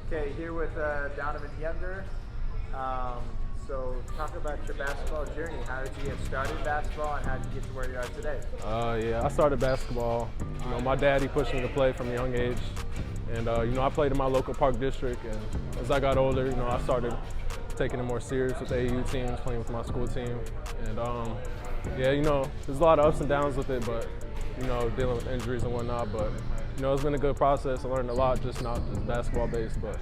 Okay, here with Donaven Younger. So talk about your basketball journey. How did you get started in basketball and how did you get to where you are today? Yeah, I started basketball. My dad, he pushed me to play from a young age. And, I played in my local park district. And as I got older, I started taking it more serious with the AAU teams, playing with my school team. And, there's a lot of ups and downs with it, but, dealing with injuries and whatnot. But, it's been a good process. I learned a lot, not just basketball based, but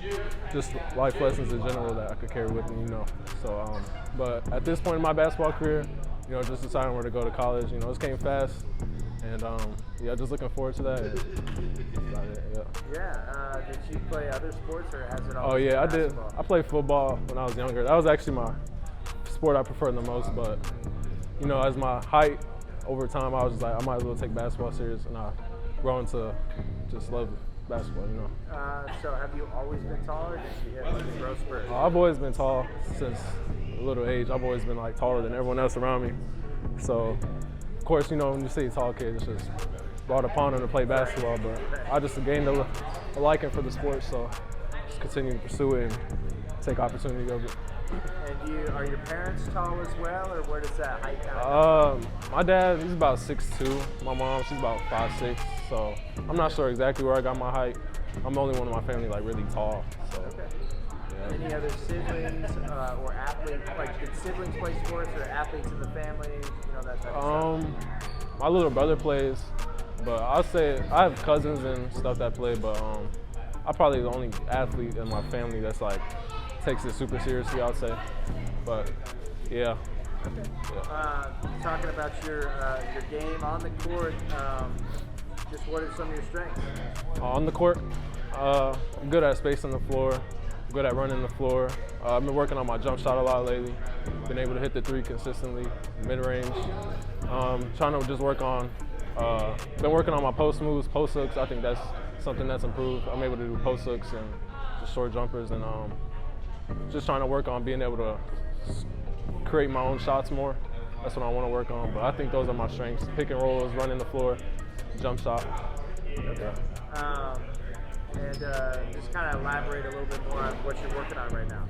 just life lessons in general that I could carry with me, So, but at this point in my basketball career, just deciding where to go to college, this came fast. And, just looking forward to that. Did you play other sports or has it always Oh, yeah, been I basketball? did. I played football when I was younger. That was actually my sport I preferred the most, but, as my height over time, I was just like, I might as well take basketball serious, and I grown to just love basketball, So have you always been taller or did you hit like a growth spurt? I've always been tall since a little age. I've always been like taller than everyone else around me. So, of course, when you see tall kids, it's just brought upon them to play basketball, but I just gained a liking for the sport, so just continue to pursue it and take opportunity of it. And are your parents tall as well, or where does that height come from? My dad, he's about 6'2". My mom, she's about 5'6". So I'm not sure exactly where I got my height. I'm the only one in my family really tall. So. Okay. Yeah. Any other siblings or athletes? Like, did siblings play sports or athletes in the family? That type of stuff. My little brother plays, but I'll say I have cousins and stuff that play, but I'm probably the only athlete in my family that's takes it super seriously, I'd say. But yeah. Okay. Talking about your game on the court, just what are some of your strengths? On the court, I'm good at spacing the floor, good at running the floor. I've been working on my jump shot a lot lately. Been able to hit the three consistently, mid-range. Trying to just been working on my post moves, post hooks. I think that's something that's improved. I'm able to do post hooks and just short jumpers, and just trying to work on being able to create my own shots more. That's what I want to work on. But I think those are my strengths: pick and rolls, running the floor, jump shot. Okay. Just kind of elaborate a little bit more on what you're working on right now.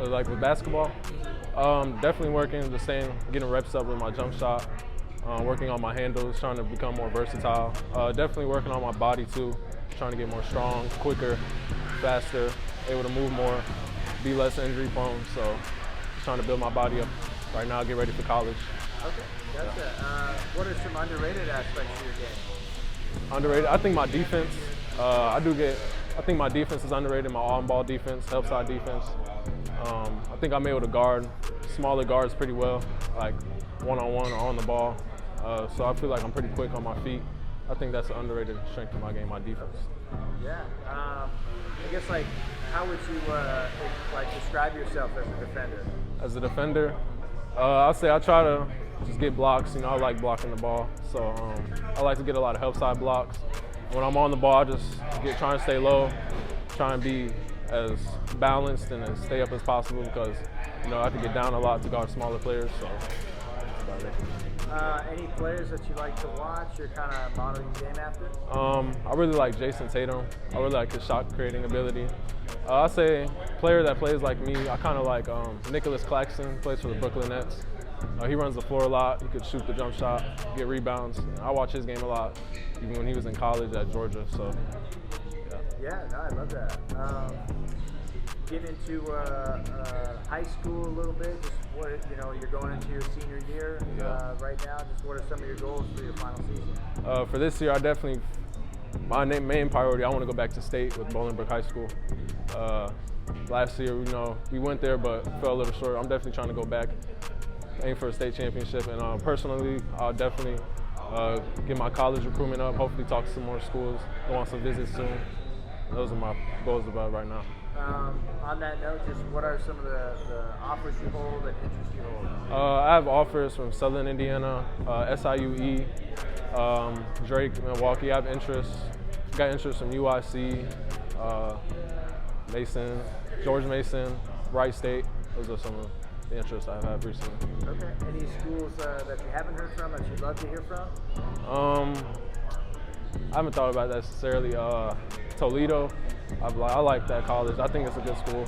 Like with basketball, definitely working, getting reps up with my jump shot, working on my handles, trying to become more versatile. Definitely working on my body too, trying to get more strong, quicker, faster, able to move more, be less injury prone. So just trying to build my body up right now, get ready for college. Okay, gotcha. Yeah. What are some underrated aspects of your game? Underrated? I think my defense. I think my defense is underrated. My on-ball defense, help side defense. I think I'm able to guard smaller guards pretty well, like one-on-one or on the ball. So I feel like I'm pretty quick on my feet. I think that's an underrated strength of my game, my defense. Yeah. I guess how would you describe yourself as a defender? As a defender, I'll say I try to just get blocks. I like blocking the ball, so I like to get a lot of help side blocks. When I'm on the ball, I just trying to stay low, trying to be as balanced and as stay up as possible because I have to get down a lot to guard smaller players. So that's about it. Any players that you like to watch or kind of model your game after? I really like Jason Tatum. I really like his shot creating ability. I say player that plays like me, I kind of like Nicholas Claxton, plays for the Brooklyn Nets. He runs the floor a lot. He could shoot the jump shot, get rebounds. I watch his game a lot, even when he was in college at Georgia. So, yeah, no, I love that. Get into high school a little bit. Just what you're going into your senior year right now. Just what are some of your goals for your final season? For this year, my main priority. I want to go back to state with Bolingbrook High School. Last year, we went there but fell a little short. I'm definitely trying to go back, aim for a state championship, and personally, I'll definitely get my college recruitment up. Hopefully, talk to some more schools. Go on some visits soon. Those are my goals about right now. On that note, just what are some of the offers you hold and interests you hold? I have offers from Southern Indiana, SIUE, Drake, Milwaukee. I have interest. Got interest from UIC, Mason, George Mason, Wright State. Those are some of the interests I've had recently. Okay. Any schools that you haven't heard from that you'd love to hear from? I haven't thought about that necessarily. Toledo, I like that college. I think it's a good school.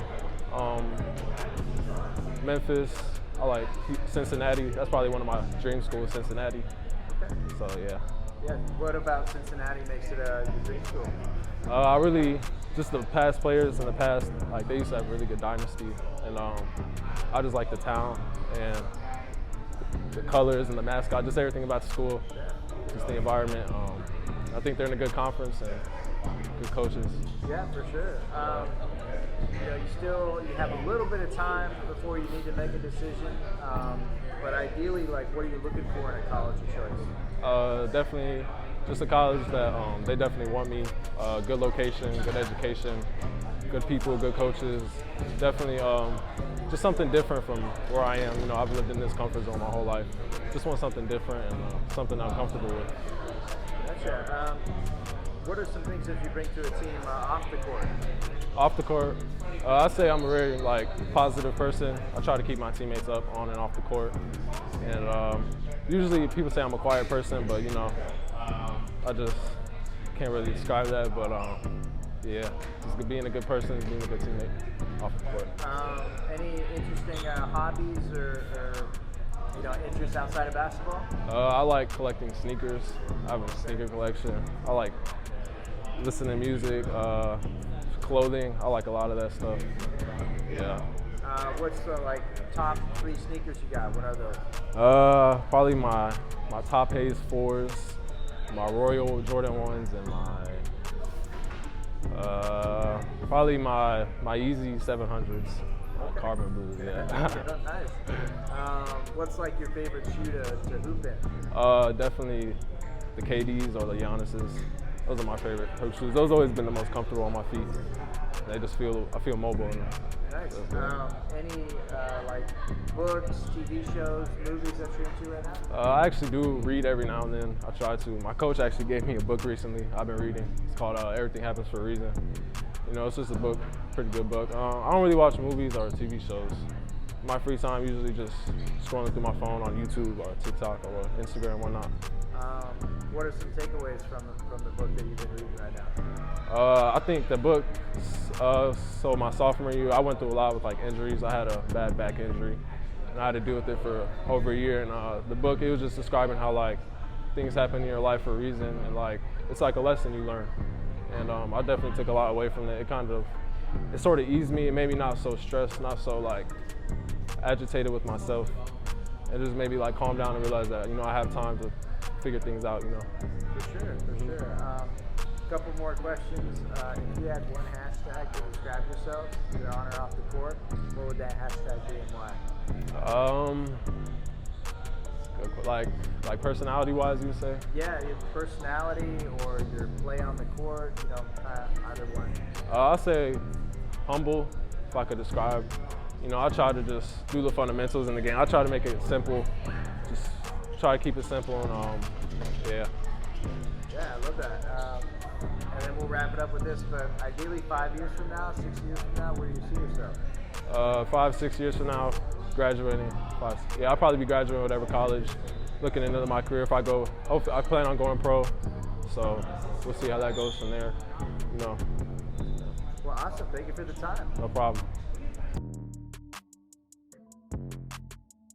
Memphis, I like Cincinnati. That's probably one of my dream schools, Cincinnati. Okay. So yeah. Yeah. What about Cincinnati makes it your dream school? I really, just the past players in the past, like they used to have really good dynasty, and I just like the town and the colors and the mascot, just everything about the school, just the environment. I think they're in a good conference and good coaches. Yeah, for sure. You have a little bit of time before you need to make a decision, but ideally, like, what are you looking for in a college of choice? Definitely just a college that they definitely want me. Good location, good education, good people, good coaches. Definitely just something different from where I am. I've lived in this comfort zone my whole life. Just want something different and something I'm comfortable with. Gotcha. What are some things that you bring to a team off the court? Off the court, I say I'm a very positive person. I try to keep my teammates up on and off the court. And usually people say I'm a quiet person, but I just can't really describe that. But yeah, just being a good person, being a good teammate off the court. Any interesting hobbies or interests outside of basketball? I like collecting sneakers. I have a sneaker collection. I like listening to music, clothing. I like a lot of that stuff. Yeah. What's the top 3 sneakers you got? What are those? Probably my Top Haze 4s, my Royal Jordan 1s, and probably my Yeezy 700s. Carbon blue, yeah. Nice. What's your favorite shoe to hoop in? Definitely the KDs or the Giannis's. Those are my favorite hoop shoes. Those have always been the most comfortable on my feet. I feel mobile in them. Nice. Any books, TV shows, movies that you're into right now? I actually do read every now and then. I try to. My coach actually gave me a book recently. I've been reading. It's called Everything Happens for a Reason. It's just a book, pretty good book. I don't really watch movies or TV shows. My free time usually just scrolling through my phone on YouTube or TikTok or Instagram, whatnot. What are some takeaways from the book that you've been reading right now? I think the book, so my sophomore year, I went through a lot with injuries. I had a bad back injury, and I had to deal with it for over a year. And the book, it was just describing how things happen in your life for a reason, and it's like a lesson you learn. And I definitely took a lot away from it. It sort of eased me. It made me not so stressed, not so agitated with myself. It just made me calm down and realize that I have time to figure things out. For sure. A couple more questions. If you had one hashtag to describe yourself, either on or off the court, what would that hashtag be and why? Like personality-wise, you would say? Yeah, your personality or your play on the court, either one. I'll say humble, if I could describe. I try to just do the fundamentals in the game. I try to make it simple, just try to keep it simple, and yeah. Yeah, I love that. And then we'll wrap it up with this, but ideally 5 years from now, 6 years from now, where do you see yourself? 5, 6 years from now, graduating. I'll probably be graduating whatever college, looking into my career. If I go, hopefully, I plan on going pro, so we'll see how that goes from there. Well, awesome. Thank you for the time. No problem.